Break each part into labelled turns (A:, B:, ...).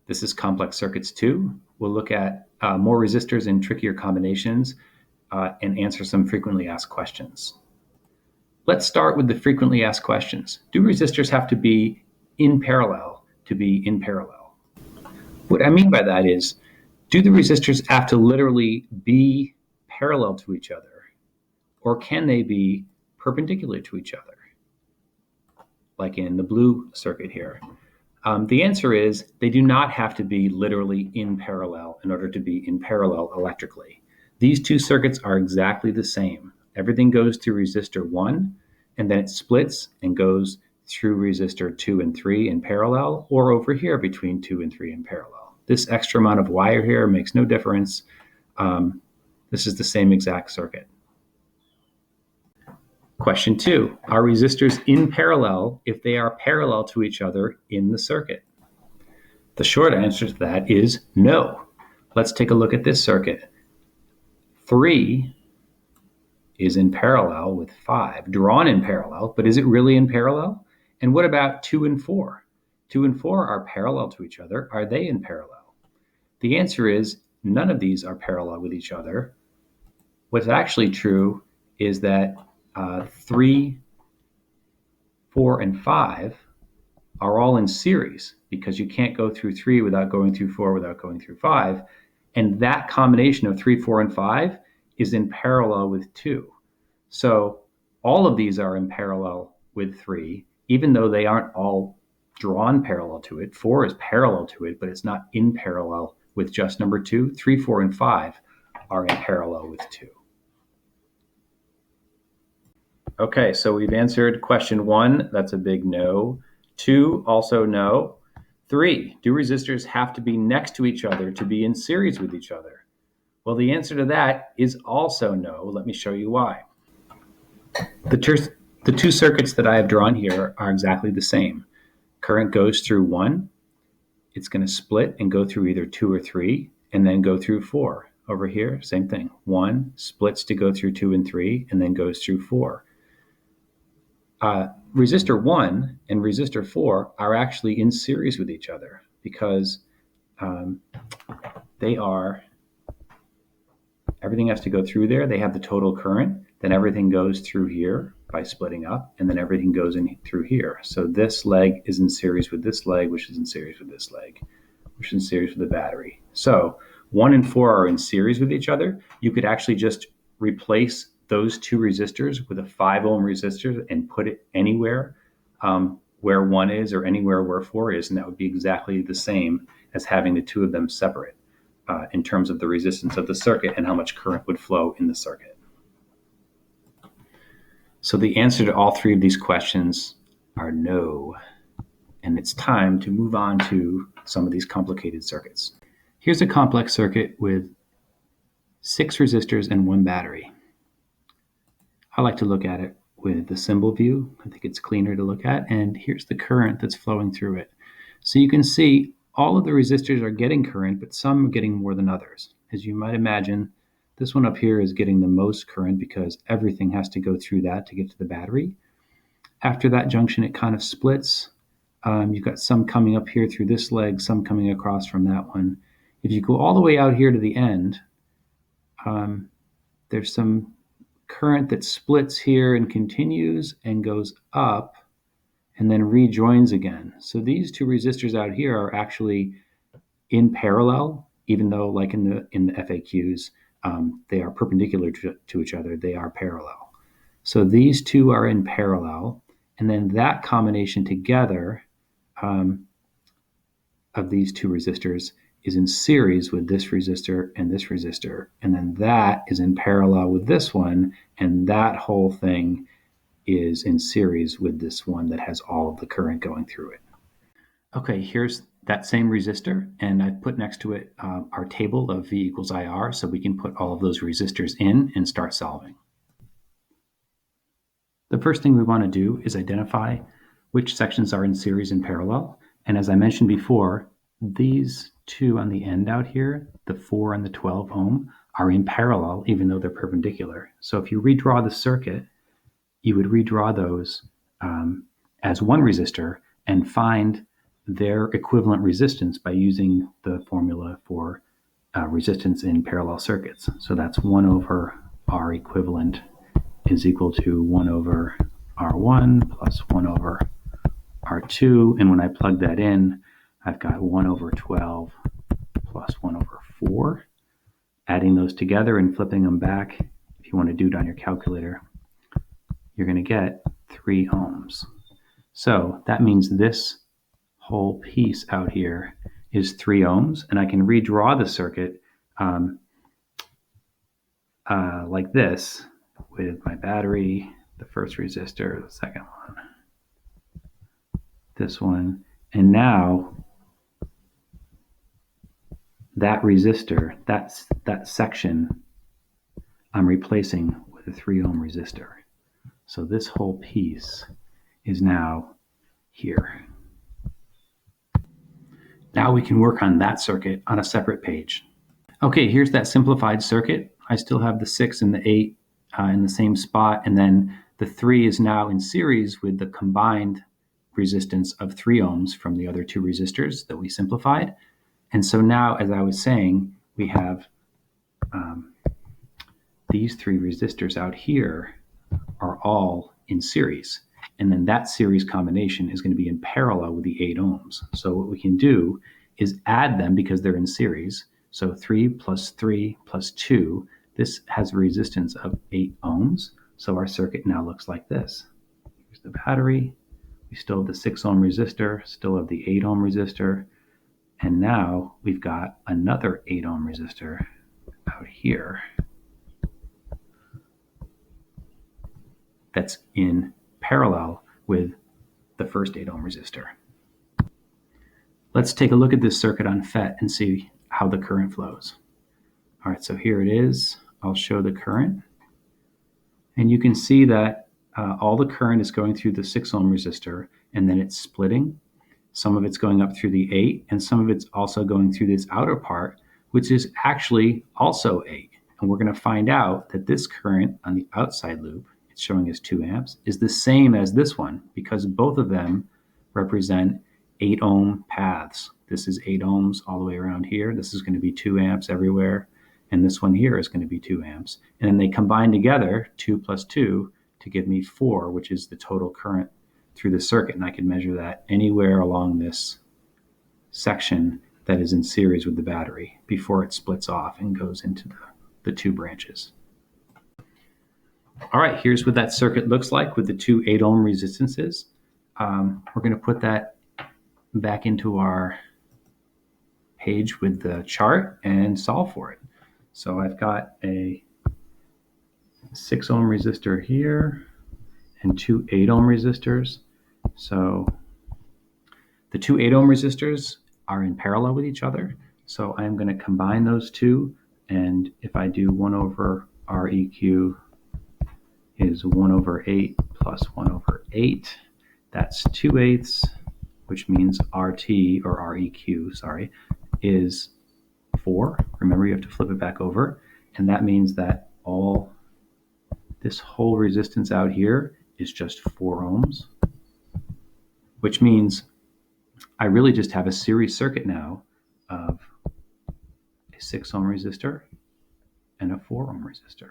A: This is Complex Circuits 2. We'll look at more resistors and trickier combinations and answer some frequently asked questions. Let's start with the frequently asked questions. Do resistors have to be in parallel to be in parallel? What I mean by that is, do the resistors have to literally be parallel to each other, or can they be perpendicular to each other, like in the blue circuit here? The answer is they do not have to be literally in parallel in order to be in parallel electrically. These two circuits are exactly the same. Everything goes through resistor 1, and then it splits and goes through resistor 2 and 3 in parallel, or over here between 2 and 3 in parallel. This extra amount of wire here makes no difference. This is the same exact circuit. Question 2, are resistors in parallel if they are parallel to each other in the circuit? The short answer to that is no. Let's take a look at this circuit. 3 is in parallel with 5, drawn in parallel, but is it really in parallel? And what about 2 and 4? 2 and 4 are parallel to each other. Are they in parallel? The answer is none of these are parallel with each other. What's actually true is that 3, 4, and 5 are all in series because you can't go through 3 without going through 4 without going through 5. And that combination of 3, 4, and 5 is in parallel with 2. So all of these are in parallel with 3, even though they aren't all drawn parallel to it. 4 is parallel to it, but it's not in parallel with just number 2. 3, 4, and 5 are in parallel with 2. Okay, so we've answered question 1. That's a big no. 2, also no. 3, do resistors have to be next to each other to be in series with each other? Well, the answer to that is also no. Let me show you why. The two circuits that I have drawn here are exactly the same. Current goes through 1. It's going to split and go through either 2 or 3, and then go through 4. Over here, same thing. 1 splits to go through 2 and 3, and then goes through 4. Resistor 1 and resistor 4 are actually in series with each other because everything has to go through there. They have the total current. Then everything goes through here by splitting up, and then everything goes in through here. So this leg is in series with this leg, which is in series with this leg, which is in series with the battery. So 1 and 4 are in series with each other. You could actually just replace those two resistors with a 5 ohm resistor and put it anywhere where 1 is or anywhere where 4 is, and that would be exactly the same as having the two of them separate in terms of the resistance of the circuit and how much current would flow in the circuit. So the answer to all 3 of these questions are no, and it's time to move on to some of these complicated circuits. Here's a complex circuit with 6 resistors and 1 battery. I like to look at it with the symbol view. I think it's cleaner to look at. And here's the current that's flowing through it. So you can see all of the resistors are getting current, but some are getting more than others. As you might imagine, this one up here is getting the most current because everything has to go through that to get to the battery. After that junction, it kind of splits. You've got some coming up here through this leg, some coming across from that one. If you go all the way out here to the end, there's some current that splits here and continues and goes up and then rejoins again. So these two resistors out here are actually in parallel, even though like in the FAQs, they are perpendicular to each other. They are parallel. So these two are in parallel, and then that combination together of these two resistors is in series with this resistor, and then that is in parallel with this one, and that whole thing is in series with this one that has all of the current going through it. Okay, here's that same resistor, and I've put next to it our table of V equals IR, so we can put all of those resistors in and start solving. The first thing we want to do is identify which sections are in series and parallel, and as I mentioned before, these two on the end out here, the 4 and the 12 ohm, are in parallel even though they're perpendicular. So if you redraw the circuit, you would redraw those as one resistor and find their equivalent resistance by using the formula for resistance in parallel circuits. So that's 1 over R equivalent is equal to 1 over R1 plus 1 over R2. And when I plug that in, I've got 1 over 12 plus 1 over 4. Adding those together and flipping them back, if you want to do it on your calculator, you're going to get 3 ohms. So that means this whole piece out here is 3 ohms, and I can redraw the circuit like this with my battery, the first resistor, the second one, this one, and now that resistor, that section, I'm replacing with a 3 ohm resistor. So this whole piece is now here. Now we can work on that circuit on a separate page. Okay, here's that simplified circuit. I still have the 6 and the 8 in the same spot, and then the 3 is now in series with the combined resistance of 3 ohms from the other 2 resistors that we simplified. And so now, as I was saying, we have these 3 resistors out here are all in series. And then that series combination is going to be in parallel with the 8 ohms. So what we can do is add them because they're in series. So 3 plus 3 plus 2, this has a resistance of 8 ohms. So our circuit now looks like this. Here's the battery. We still have the 6 ohm resistor, still have the 8 ohm resistor. And now we've got another 8 ohm resistor out here that's in parallel with the first 8 ohm resistor. Let's take a look at this circuit on FET and see how the current flows. All right, so here it is. I'll show the current. And you can see that all the current is going through the 6 ohm resistor, and then it's splitting. Some of it's going up through the 8, and some of it's also going through this outer part, which is actually also 8. And we're going to find out that this current on the outside loop, it's showing as 2 amps, is the same as this one because both of them represent 8 ohm paths. This is 8 ohms all the way around here. This is going to be 2 amps everywhere. And this one here is going to be 2 amps. And then they combine together, 2 plus 2, to give me 4, which is the total current through the circuit. And I can measure that anywhere along this section that is in series with the battery before it splits off and goes into the 2 branches. All right, here's what that circuit looks like with the 2 8 ohm resistances. We're going to put that back into our page with the chart and solve for it. So I've got a 6 ohm resistor here and 2 8 ohm resistors. So the 2 8 ohm resistors are in parallel with each other. So I'm going to combine those two. And if I do 1 over Req is 1 over 8 plus 1 over 8, that's 2/8, which means RT, or Req, sorry, is 4. Remember, you have to flip it back over. And that means that this whole resistance out here is just 4 ohms, which means I really just have a series circuit now of a 6 ohm resistor and a 4 ohm resistor.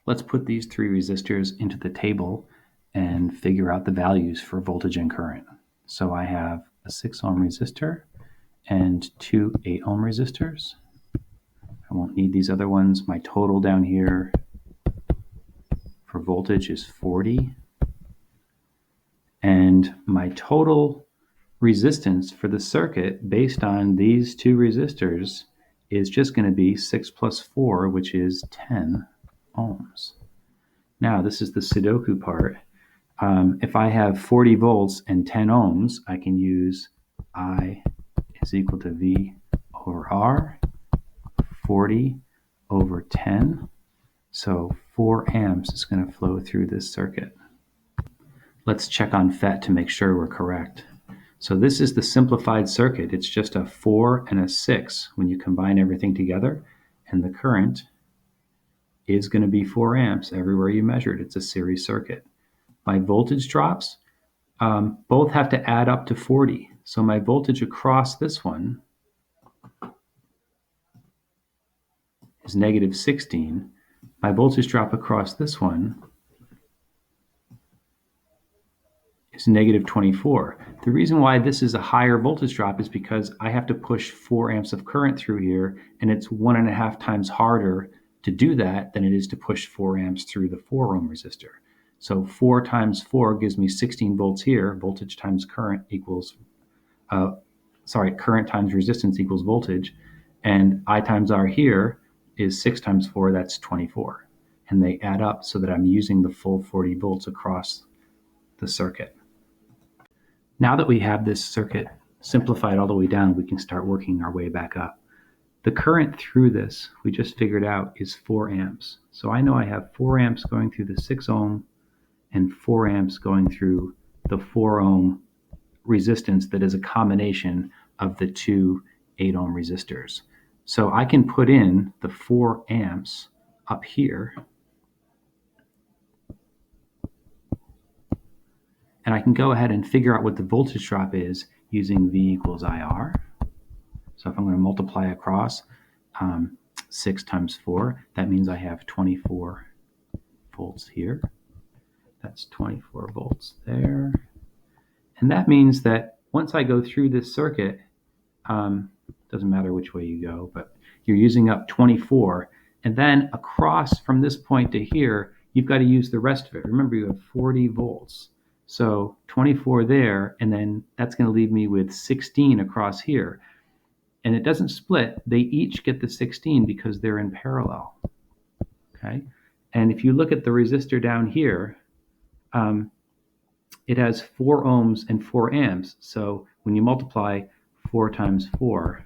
A: Let's put these 3 resistors into the table and figure out the values for voltage and current. So I have a 6 ohm resistor and 2 8 ohm resistors. I won't need these other ones. My total down here for voltage is 40. And my total resistance for the circuit based on these 2 resistors is just going to be 6 plus 4, which is 10 ohms. Now, this is the Sudoku part. If I have 40 volts and 10 ohms, I can use I is equal to V over R, 40 over 10. So 4 amps is going to flow through this circuit. Let's check on FET to make sure we're correct. So this is the simplified circuit. It's just a 4 and a 6 when you combine everything together. And the current is going to be 4 amps everywhere you measure it. It's a series circuit. My voltage drops, both have to add up to 40. So my voltage across this one is negative 16. My voltage drop across this one is negative 24. The reason why this is a higher voltage drop is because I have to push 4 amps of current through here, and it's 1.5 times harder to do that than it is to push 4 amps through the 4 ohm resistor. So 4 times 4 gives me 16 volts here. Voltage times current equals, current times resistance equals voltage. And I times R here is 6 times 4, that's 24. And they add up so that I'm using the full 40 volts across the circuit. Now that we have this circuit simplified all the way down, we can start working our way back up. The current through this, we just figured out, is 4 amps. So I know I have 4 amps going through the 6 ohm and 4 amps going through the 4 ohm resistance that is a combination of the two 8 ohm resistors. So I can put in the 4 amps up here, and I can go ahead and figure out what the voltage drop is using V equals IR. So if I'm going to multiply across 6 times 4, that means I have 24 volts here. That's 24 volts there. And that means that once I go through this circuit, doesn't matter which way you go, but you're using up 24. And then across from this point to here, you've got to use the rest of it. Remember, you have 40 volts. So 24 there, and then that's going to leave me with 16 across here. And it doesn't split. They each get the 16 because they're in parallel. Okay. And if you look at the resistor down here, it has 4 ohms and 4 amps. So when you multiply 4 times 4,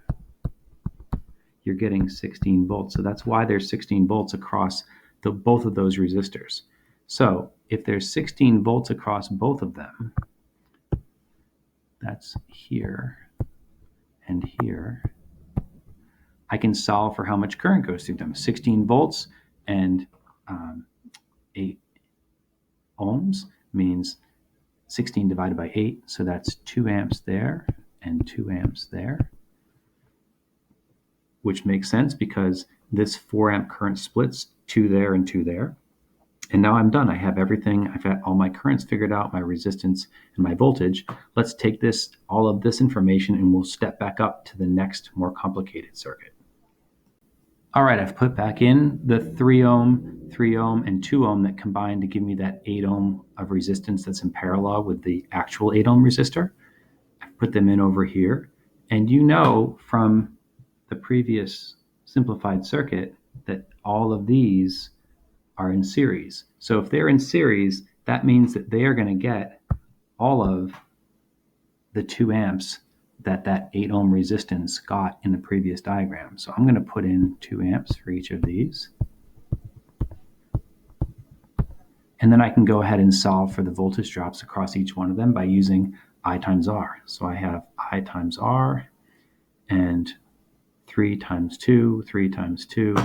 A: you're getting 16 volts. So that's why there's 16 volts across both of those resistors. So if there's 16 volts across both of them, that's here and here, I can solve for how much current goes through them. 16 volts and 8 ohms means 16 divided by 8, so that's 2 amps there and 2 amps there, which makes sense because this 4 amp current splits 2 there and 2 there. And now I'm done. I have everything. I've got all my currents figured out, my resistance and my voltage. Let's take all of this information, and we'll step back up to the next more complicated circuit. All right, I've put back in the 3 ohm, and 2 ohm that combine to give me that 8 ohm of resistance that's in parallel with the actual 8 ohm resistor. I've put them in over here. And you know from the previous simplified circuit that all of these are in series. So if they're in series, that means that they are going to get all of the 2 amps that 8 ohm resistance got in the previous diagram. So I'm going to put in 2 amps for each of these. And then I can go ahead and solve for the voltage drops across each one of them by using I times R. So I have I times R and 3 times 2, 3 times 2.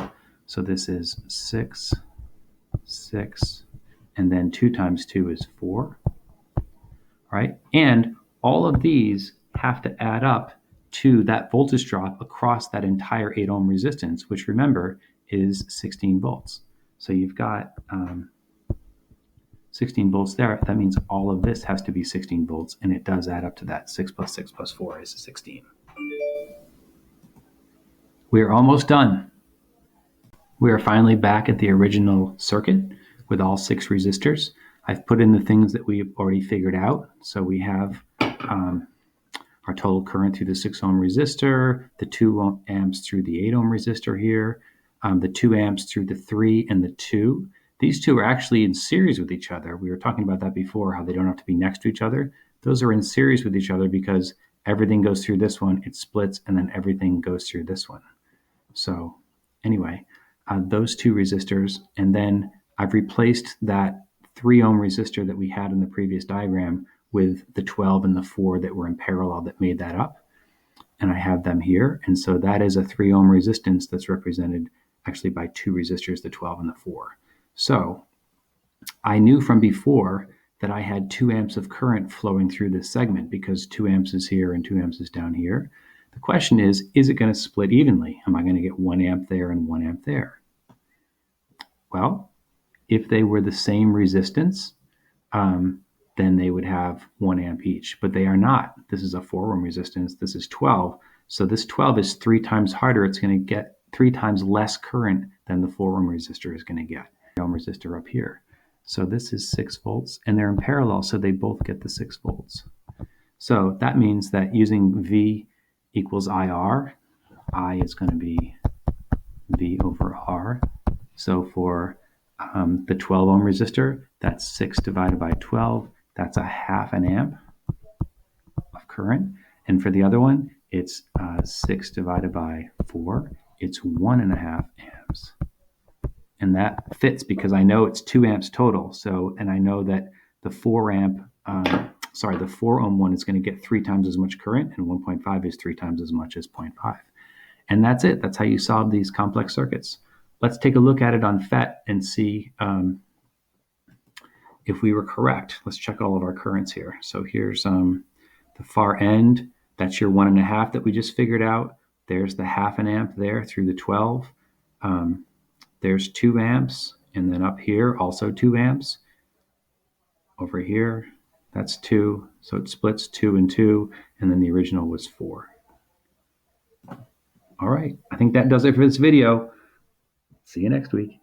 A: So this is 6, 6, and then 2 times 2 is 4. Right? And all of these have to add up to that voltage drop across that entire 8 ohm resistance, which remember is 16 volts. So you've got 16 volts there. That means all of this has to be 16 volts, and it does add up to that. 6 plus 6 plus 4 is 16. We're almost done. We are finally back at the original circuit with all 6 resistors. I've put in the things that we've already figured out. So we have our total current through the 6 ohm resistor, the 2 amps through the 8 ohm resistor here, the 2 amps through the 3 and the 2. These two are actually in series with each other. We were talking about that before, how they don't have to be next to each other. Those are in series with each other because everything goes through this one, it splits, and then everything goes through this one. So anyway, those 2 resistors, and then I've replaced that 3 ohm resistor that we had in the previous diagram with the 12 and the 4 that were in parallel that made that up. And I have them here. And so that is a 3 ohm resistance that's represented actually by 2 resistors, the 12 and the 4. So I knew from before that I had 2 amps of current flowing through this segment because 2 amps is here and 2 amps is down here. The question is it going to split evenly? Am I going to get 1 amp there and 1 amp there? Well, if they were the same resistance, then they would have 1 amp each, but they are not. This is a 4 ohm resistance. This is 12. So this 12 is 3 times harder. It's going to get 3 times less current than the 4 ohm resistor is going to get. 3 ohm resistor up here. So this is 6 volts, and they're in parallel, so they both get the 6 volts. So that means that using V equals IR, I is going to be V over R. So for the 12 ohm resistor, that's 6 divided by 12. That's a half an amp of current. And for the other one, it's 6 divided by 4. It's 1.5 amps. And that fits because I know it's 2 amps total. So, and I know that the 4 ohm one is going to get 3 times as much current, and 1.5 is 3 times as much as 0.5. And that's it. That's how you solve these complex circuits. Let's take a look at it on FET and see if we were correct. Let's check all of our currents here. So here's the far end. That's your 1.5 that we just figured out. There's the half an amp there through the 12. There's 2 amps. And then up here, also 2 amps. Over here, that's 2. So it splits 2 and 2. And then the original was 4. All right. I think that does it for this video. See you next week.